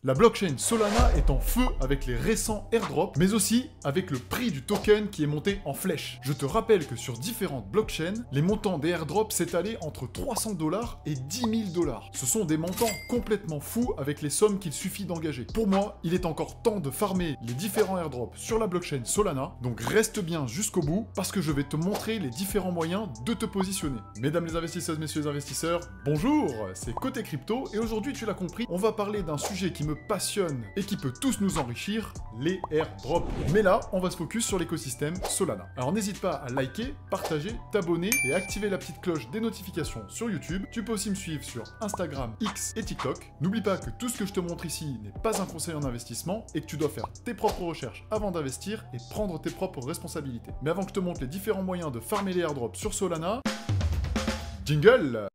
La blockchain Solana est en feu avec les récents airdrops, mais aussi avec le prix du token qui est monté en flèche. Je te rappelle que sur différentes blockchains, les montants des airdrops s'étalaient entre 300 $ et 10 000 $. Ce sont des montants complètement fous avec les sommes qu'il suffit d'engager. Pour moi, il est encore temps de farmer les différents airdrops sur la blockchain Solana, donc reste bien jusqu'au bout parce que je vais te montrer les différents moyens de te positionner. Mesdames les investisseuses, messieurs les investisseurs, bonjour, c'est Côté Crypto et aujourd'hui tu l'as compris, on va parler d'un sujet qui me passionne et qui peut tous nous enrichir, les airdrops. Mais là, on va se focus sur l'écosystème Solana. Alors n'hésite pas à liker, partager, t'abonner et activer la petite cloche des notifications sur YouTube. Tu peux aussi me suivre sur Instagram, X et TikTok. N'oublie pas que tout ce que je te montre ici n'est pas un conseil en investissement et que tu dois faire tes propres recherches avant d'investir et prendre tes propres responsabilités. Mais avant que je te montre les différents moyens de farmer les airdrops sur Solana, jingle!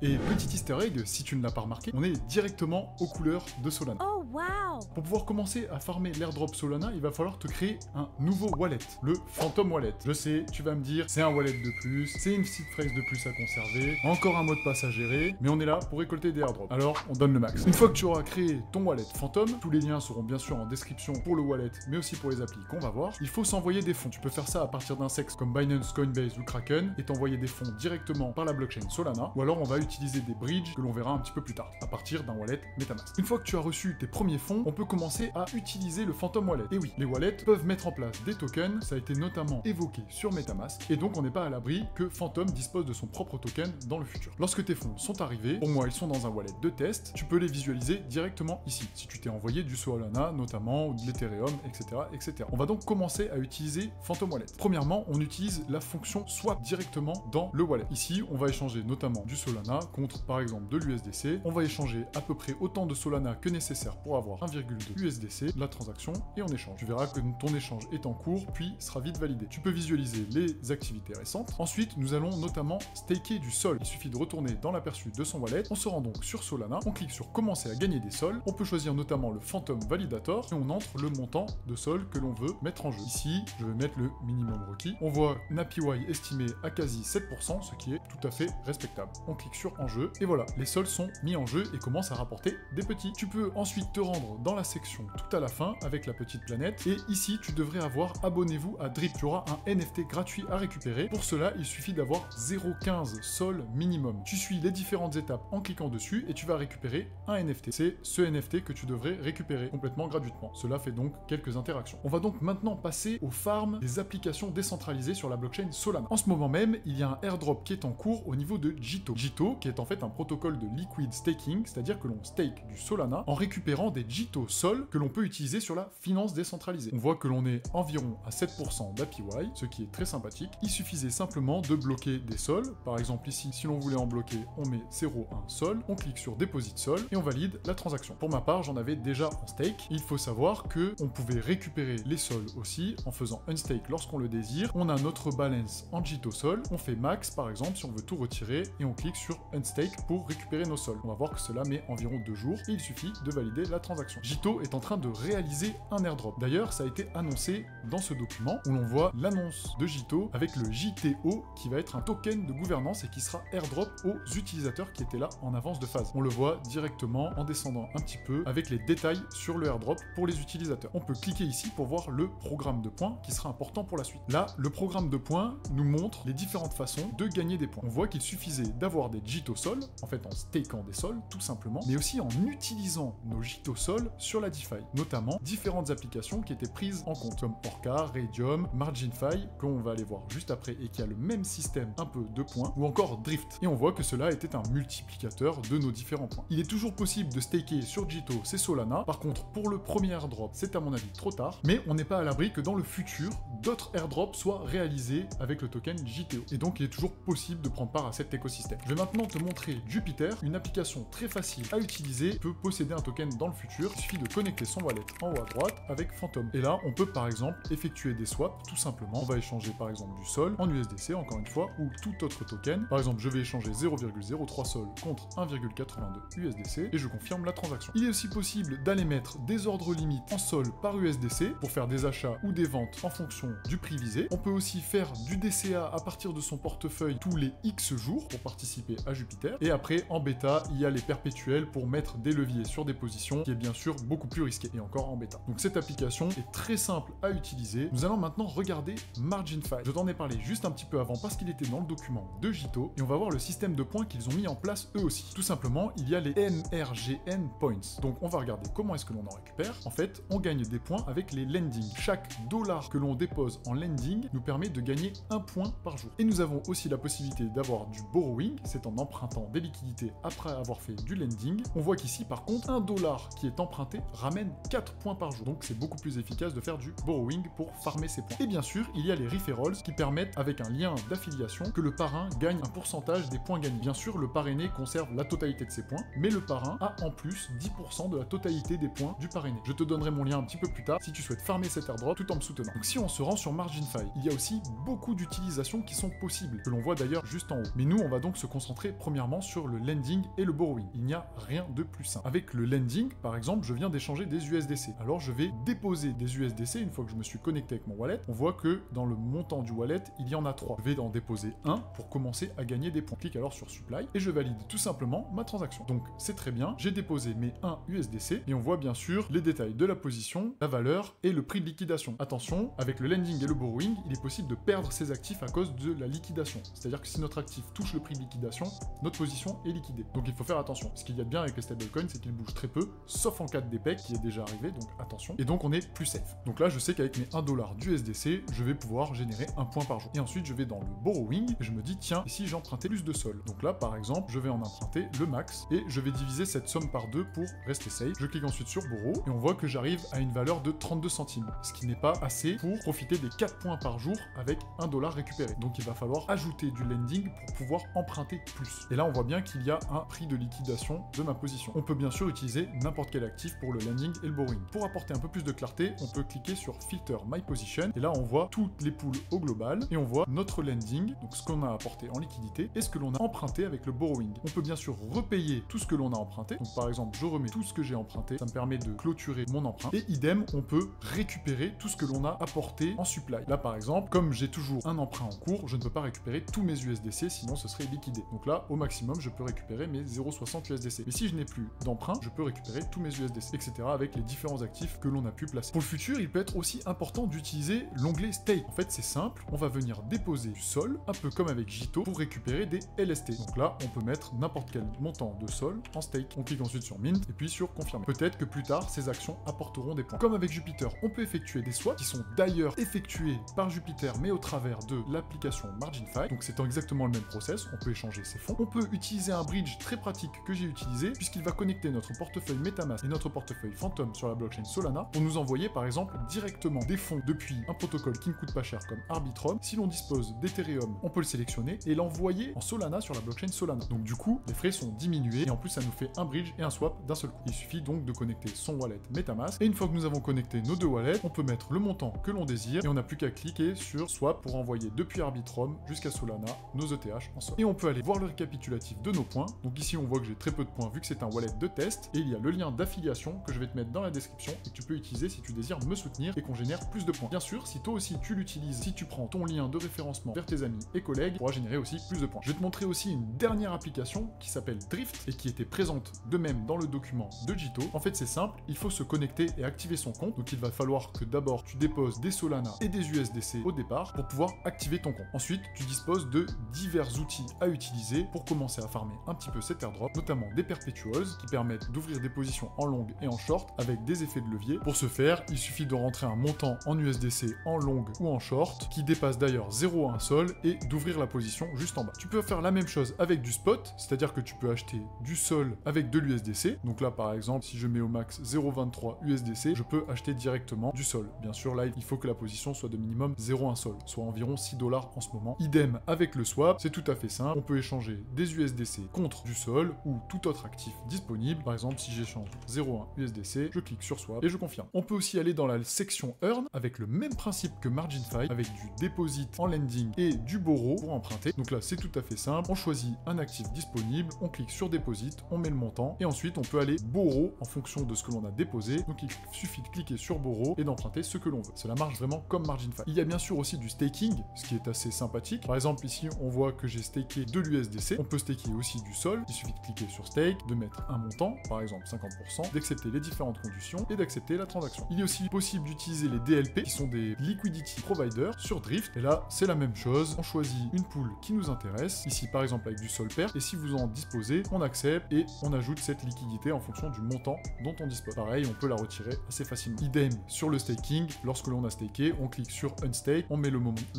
Et petit easter egg, si tu ne l'as pas remarqué, on est directement aux couleurs de Solana. Oh wow! Pour pouvoir commencer à farmer l'airdrop Solana, il va falloir te créer un nouveau wallet, le Phantom Wallet. Je sais, tu vas me dire, c'est un wallet de plus, c'est une seed phrase de plus à conserver, encore un mot de passe à gérer, mais on est là pour récolter des airdrops. Alors, on donne le max. Une fois que tu auras créé ton wallet Phantom, tous les liens seront bien sûr en description pour le wallet, mais aussi pour les applis qu'on va voir. Il faut s'envoyer des fonds. Tu peux faire ça à partir d'un sexe comme Binance, Coinbase ou Kraken et t'envoyer des fonds directement par la blockchain Solana, ou alors on va utiliser des bridges que l'on verra un petit peu plus tard, à partir d'un wallet MetaMask. Une fois que tu as reçu tes premiers fonds, on peut commencer à utiliser le Phantom Wallet. Et oui, les wallets peuvent mettre en place des tokens, ça a été notamment évoqué sur MetaMask, et donc on n'est pas à l'abri que Phantom dispose de son propre token dans le futur. Lorsque tes fonds sont arrivés, pour moi ils sont dans un wallet de test, tu peux les visualiser directement ici, si tu t'es envoyé du Solana notamment, ou de l'Ethereum, etc., etc. On va donc commencer à utiliser Phantom Wallet. Premièrement, on utilise la fonction swap directement dans le wallet. Ici, on va échanger notamment du Solana contre par exemple de l'USDC, on va échanger à peu près autant de Solana que nécessaire pour avoir 1,2 USDC, la transaction, et on échange. Tu verras que ton échange est en cours, puis sera vite validé. Tu peux visualiser les activités récentes. Ensuite, nous allons notamment staker du sol. Il suffit de retourner dans l'aperçu de son wallet, on se rend donc sur Solana, on clique sur commencer à gagner des sols, on peut choisir notamment le Phantom Validator, et on entre le montant de sol que l'on veut mettre en jeu. Ici, je vais mettre le minimum requis. On voit une APY estimée à quasi 7%, ce qui est tout à fait respectable. On clique sur en jeu, et voilà, les sols sont mis en jeu et commencent à rapporter des petits. Tu peux ensuite te rendre dans la section tout à la fin avec la petite planète, et ici tu devrais avoir abonnez-vous à Drip. Tu auras un NFT gratuit à récupérer. Pour cela, il suffit d'avoir 0,15 sols minimum. Tu suis les différentes étapes en cliquant dessus et tu vas récupérer un NFT. C'est ce NFT que tu devrais récupérer complètement gratuitement. Cela fait donc quelques interactions. On va donc maintenant passer aux farms des applications décentralisées sur la blockchain Solana. En ce moment même, il y a un airdrop qui est en cours au niveau de Jito. Jito, qui est en fait un protocole de liquid staking, c'est-à-dire que l'on stake du Solana en récupérant des Jito Sol que l'on peut utiliser sur la finance décentralisée. On voit que l'on est environ à 7% d'APY, ce qui est très sympathique. Il suffisait simplement de bloquer des sols. Par exemple ici, si l'on voulait en bloquer, on met 0,1 sol, on clique sur Deposit Sol et on valide la transaction. Pour ma part, j'en avais déjà en stake. Il faut savoir que on pouvait récupérer les sols aussi en faisant unstake lorsqu'on le désire. On a notre balance en Jito Sol, on fait max par exemple si on veut tout retirer et on clique sur unstake pour récupérer nos sols. On va voir que cela met environ 2 jours et il suffit de valider la transaction. Jito est en train de réaliser un airdrop. D'ailleurs, ça a été annoncé dans ce document où l'on voit l'annonce de Jito avec le JTO qui va être un token de gouvernance et qui sera airdrop aux utilisateurs qui étaient là en avance de phase. On le voit directement en descendant un petit peu avec les détails sur le airdrop pour les utilisateurs. On peut cliquer ici pour voir le programme de points qui sera important pour la suite. Là, le programme de points nous montre les différentes façons de gagner des points. On voit qu'il suffisait d'avoir des Jito Sol, en fait en stakant des sols tout simplement, mais aussi en utilisant nos Jito Sol sur la DeFi, notamment différentes applications qui étaient prises en compte, comme Orca, Radium, MarginFi, qu'on va aller voir juste après et qui a le même système un peu de points, ou encore Drift. Et on voit que cela était un multiplicateur de nos différents points. Il est toujours possible de staker sur Jito, c'est Solana. Par contre, pour le premier airdrop, c'est à mon avis trop tard, mais on n'est pas à l'abri que dans le futur, d'autres airdrops soient réalisés avec le token JTO. Et donc, il est toujours possible de prendre part à cet écosystème. Je vais maintenant te montrer Jupiter, une application très facile à utiliser, peut posséder un token dans le futur. Il suffit de connecter son wallet en haut à droite avec Phantom. Et là, on peut par exemple effectuer des swaps tout simplement. On va échanger par exemple du Sol en USDC encore une fois ou tout autre token. Par exemple, je vais échanger 0,03 Sol contre 1,82 USDC et je confirme la transaction. Il est aussi possible d'aller mettre des ordres limites en Sol par USDC pour faire des achats ou des ventes en fonction du prix visé. On peut aussi faire du DCA à partir de son portefeuille tous les X jours pour participer à Jupiter. Et après, en bêta, il y a les perpétuels pour mettre des leviers sur des positions, qui est bien sûr beaucoup plus risqué, et encore en bêta. Donc cette application est très simple à utiliser. Nous allons maintenant regarder Margin5. Je t'en ai parlé juste un petit peu avant parce qu'il était dans le document de Jito, et on va voir le système de points qu'ils ont mis en place eux aussi. Tout simplement, il y a les MRGN Points. Donc on va regarder comment est-ce que l'on en récupère. En fait, on gagne des points avec les lending. Chaque dollar que l'on dépose en lending nous permet de gagner 1 point par jour. Et nous avons aussi la possibilité d'avoir du borrowing, c'est en empruntant des liquidités après avoir fait du lending. On voit qu'ici par contre, 1 dollar qui est emprunté ramène 4 points par jour. Donc c'est beaucoup plus efficace de faire du borrowing pour farmer ses points. Et bien sûr, il y a les referrals qui permettent, avec un lien d'affiliation, que le parrain gagne un pourcentage des points gagnés. Bien sûr, le parrainé conserve la totalité de ses points, mais le parrain a en plus 10% de la totalité des points du parrainé. Je te donnerai mon lien un petit peu plus tard si tu souhaites farmer cet airdrop tout en me soutenant. Donc si on se rend sur Margin5, il y a aussi beaucoup d'utilisations qui sont possibles, que l'on voit d'ailleurs juste en haut. Mais nous, on va donc se concentrer premièrement sur le lending et le borrowing. Il n'y a rien de plus simple. Avec le lending, par exemple, je viens d'échanger des USDC. Alors je vais déposer des USDC une fois que je me suis connecté avec mon wallet. On voit que dans le montant du wallet, il y en a 3. Je vais en déposer un pour commencer à gagner des points. Clique alors sur Supply et je valide tout simplement ma transaction. Donc c'est très bien, j'ai déposé mes 1 USDC et on voit bien sûr les détails de la position, la valeur et le prix de liquidation. Attention, avec le lending et le borrowing, il est possible de perdre ses actifs à cause de la liquidation. C'est-à-dire que si notre actif touche le prix de liquidation, notre position est liquidée. Donc il faut faire attention. Ce qu'il y a de bien avec les stablecoins, c'est qu'ils bougent très peu, sauf en cas de DPEG qui est déjà arrivé, donc attention. Et donc on est plus safe. Donc là, je sais qu'avec mes 1 dollar d'USDC, je vais pouvoir générer 1 point par jour. Et ensuite, je vais dans le borrowing et je me dis, tiens, et si j'empruntais plus de sol? Donc là, par exemple, je vais en emprunter le max et je vais diviser cette somme par 2 pour rester safe. Je clique ensuite sur borrow et on voit que j'arrive à une valeur de 32 centimes, ce qui n'est pas assez pour profiter des 4 points par jour avec 1 dollar récupéré. Donc il va falloir ajouter du lending pour pouvoir emprunter plus. Et là, on voit bien qu'il y a un prix de liquidation de ma position. On peut bien sûr utiliser n'importe quel actif pour le lending et le borrowing. Pour apporter un peu plus de clarté, on peut cliquer sur Filter My Position et là, on voit toutes les pools au global et on voit notre lending, donc ce qu'on a apporté en liquidité et ce que l'on a emprunté avec le borrowing. On peut bien sûr repayer tout ce que l'on a emprunté. Donc par exemple, je remets tout ce que j'ai emprunté, ça me permet de clôturer mon emprunt. Et idem, on peut récupérer tout ce que l'on a apporté en supply. Là par exemple, comme j'ai toujours un emprunt en cours, je ne peux pas récupérer tous mes USDC, sinon ce serait liquidé. Donc là, au maximum, je peux récupérer mes 0,60 USDC. Mais si je n'ai plus d'emprunt, je peux récupérer tous mes USDC, etc. avec les différents actifs que l'on a pu placer. Pour le futur, il peut être aussi important d'utiliser l'onglet Stake. En fait, c'est simple, on va venir déposer du sol, un peu comme avec Jito, pour récupérer des LST. Donc là, on peut mettre n'importe quel montant de sol en stake. On clique ensuite sur Mint et puis sur Confirmer. Peut-être que plus tard, ces actions apporteront des points. Comme avec Jupiter, on peut effectuer des swaps qui sont d'ailleurs effectués par Jupiter, mais au travers de l'application Margin5. Donc c'est exactement le même process, on peut échanger ses fonds. On peut utiliser un bridge très pratique que j'ai utilisé, puisqu'il va connecter notre portefeuille MetaMask et notre portefeuille Phantom sur la blockchain Solana pour nous envoyer par exemple directement des fonds depuis un protocole qui ne coûte pas cher comme Arbitrum. Si l'on dispose d'Ethereum, on peut le sélectionner et l'envoyer en Solana sur la blockchain Solana. Donc du coup, les frais sont diminués et en plus ça nous fait un bridge et un swap d'un seul coup. Il suffit donc de connecter son wallet MetaMask et une fois que nous avons connecté nos deux wallets, on peut mettre le montant que l'on désire et on n'a plus qu'à cliquer sur swap pour envoyer depuis Arbitrum jusqu'à Solana nos ETH en swap. Et on peut aller voir le récapitulatif de nos points. Donc ici on voit que j'ai très peu de points vu que c'est un wallet de test et il y a le lien d'affiliation que je vais te mettre dans la description et que tu peux utiliser si tu désires me soutenir et qu'on génère plus de points. Bien sûr, si toi aussi tu l'utilises, si tu prends ton lien de référencement vers tes amis et collègues, tu pourras générer aussi plus de points. Je vais te montrer aussi une dernière application qui s'appelle Drift et qui était présente de même dans le document de Jito. En fait, c'est simple, il faut se connecter et activer son compte. Donc il va falloir que d'abord tu déposes des Solana et des USDC au départ pour pouvoir activer ton compte. Ensuite, tu disposes de divers outils à utiliser pour commencer à farmer un petit peu cet airdrop, notamment des perpetuals qui permettent d'ouvrir des positions en long et en short avec des effets de levier. Pour ce faire, il suffit de rentrer un montant en USDC en long ou en short qui dépasse d'ailleurs 0,1 sol et d'ouvrir la position juste en bas. Tu peux faire la même chose avec du spot, c'est-à-dire que tu peux acheter du sol avec de l'USDC. Donc là par exemple, si je mets au max 0,23 USDC, je peux acheter directement du sol. Bien sûr, là il faut que la position soit de minimum 0,1 sol, soit environ 6 $ en ce moment. Idem avec le swap, c'est tout à fait simple. On peut échanger des USDC contre du sol ou tout autre actif disponible. Par exemple, si j'échange 0,1 besoin USDC, je clique sur Swap et je confirme. On peut aussi aller dans la section Earn avec le même principe que Margin5, avec du Deposit en lending et du Borrow pour emprunter. Donc là, c'est tout à fait simple. On choisit un actif disponible, on clique sur Deposit, on met le montant et ensuite on peut aller Borrow en fonction de ce que l'on a déposé. Donc il suffit de cliquer sur Borrow et d'emprunter ce que l'on veut. Cela marche vraiment comme Margin5. Il y a bien sûr aussi du staking, ce qui est assez sympathique. Par exemple, ici, on voit que j'ai staké de l'USDC. On peut staker aussi du Sol. Il suffit de cliquer sur Stake, de mettre un montant, par exemple 50%, d'accepter les différentes conditions et d'accepter la transaction. Il est aussi possible d'utiliser les DLP, qui sont des Liquidity Providers, sur Drift. Et là, c'est la même chose. On choisit une pool qui nous intéresse. Ici, par exemple, avec du Sol pair. Et si vous en disposez, on accepte et on ajoute cette liquidité en fonction du montant dont on dispose. Pareil, on peut la retirer assez facilement. Idem sur le staking. Lorsque l'on a staké, on clique sur Unstake, on met le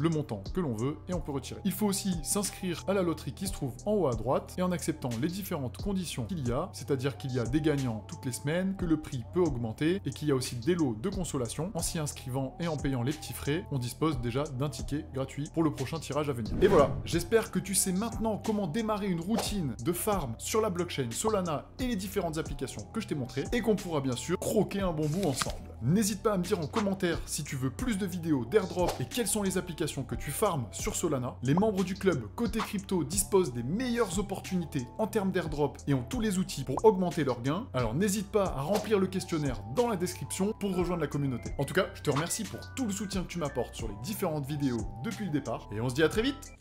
montant que l'on veut et on peut retirer. Il faut aussi s'inscrire à la loterie qui se trouve en haut à droite et en acceptant les différentes conditions qu'il y a, c'est-à-dire qu'il y a des gagnants toutes les semaines, que le prix peut augmenter et qu'il y a aussi des lots de consolation. En s'y inscrivant et en payant les petits frais, on dispose déjà d'un ticket gratuit pour le prochain tirage à venir. Et voilà, j'espère que tu sais maintenant comment démarrer une routine de farm sur la blockchain Solana et les différentes applications que je t'ai montrées et qu'on pourra bien sûr croquer un bon bout ensemble. N'hésite pas à me dire en commentaire si tu veux plus de vidéos d'airdrop et quelles sont les applications que tu farmes sur Solana. Les membres du club Côté Crypto disposent des meilleures opportunités en termes d'airdrop et ont tous les outils pour augmenter leurs gains. Alors n'hésite pas à remplir le questionnaire dans la description pour rejoindre la communauté. En tout cas, je te remercie pour tout le soutien que tu m'apportes sur les différentes vidéos depuis le départ et on se dit à très vite.